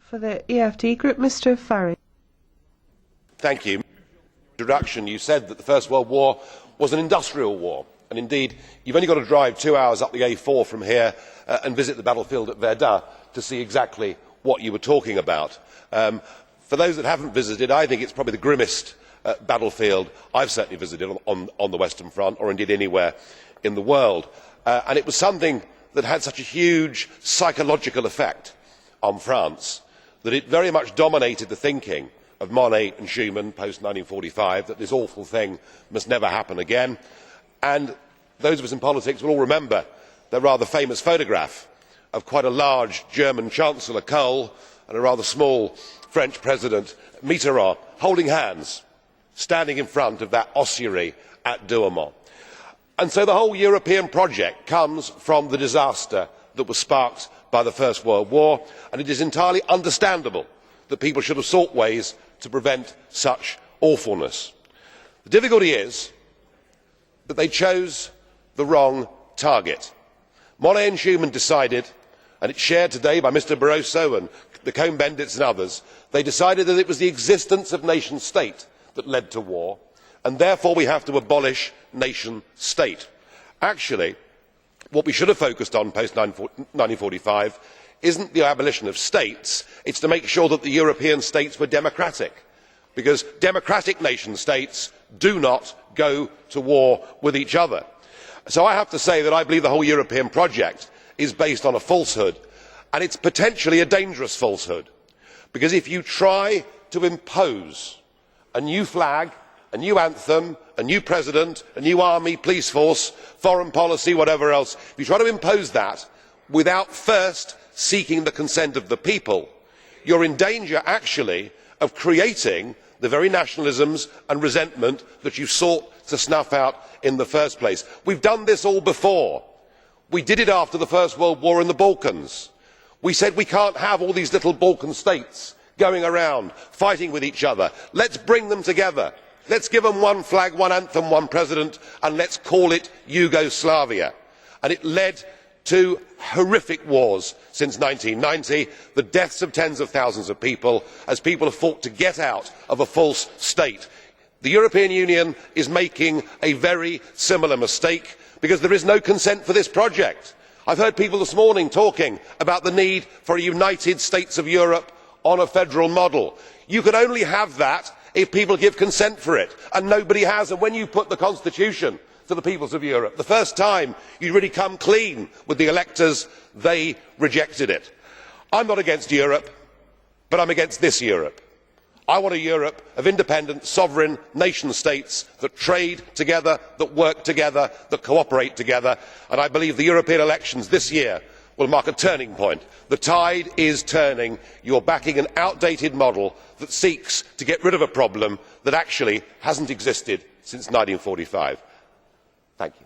For the EFD Group, Mr. Farage. Thank you. In your introduction, you said that the First World War was an industrial war, and indeed you've only got to drive 2 hours up the A4 from here and visit the battlefield at Verdun to see exactly what you were talking about. For those that haven't visited, I think it's probably the grimmest battlefield I've certainly visited on the Western Front, or indeed anywhere in the world, and it was something that had such a huge psychological effect on France that it very much dominated the thinking of Monnet and Schumann post 1945 that this awful thing must never happen again. And those of us in politics will all remember the rather famous photograph of quite a large German Chancellor Kohl and a rather small French President Mitterrand holding hands, standing in front of that ossiary at Douaumont. And so the whole European project comes from the disaster that was sparked by the First World War, and it is entirely understandable that people should have sought ways to prevent such awfulness. The difficulty is that they chose the wrong target. Monnet and Schumann decided, and it is shared today by Mr Barroso and the Cohn-Bendits and others, they decided that it was the existence of nation state that led to war, and therefore we have to abolish nation state. Actually, what we should have focused on post 1945 is not the abolition of states, it is to make sure that the European states were democratic, because democratic nation states do not go to war with each other. So I have to say that I believe the whole European project is based on a falsehood, and it is potentially a dangerous falsehood, because if you try to impose a new flag, a new anthem, a new president, a new army, police force, foreign policy, whatever else, if you try to impose that without first seeking the consent of the people, you are in danger actually of creating the very nationalisms and resentment that you sought to snuff out in the first place. We have done this all before. We did it after the First World War in the Balkans. We said we cannot have all these little Balkan states going around fighting with each other. Let us bring them together. Let us give them one flag, one anthem, one president, and let us call it Yugoslavia. And it led to horrific wars since 1990, the deaths of tens of thousands of people as people have fought to get out of a false state. The European Union is making a very similar mistake because there is no consent for this project. I have heard people this morning talking about the need for a United States of Europe on a federal model. You can only have that if people give consent for it, and nobody has. And when you put the constitution to the peoples of Europe, the first time you really come clean with the electors, they rejected it. I am not against Europe, but I am against this Europe. I want a Europe of independent, sovereign nation states that trade together, that work together, that cooperate together, and I believe the European elections this year will mark a turning point. The tide is turning. You are backing an outdated model that seeks to get rid of a problem that actually has not existed since 1945. Thank you.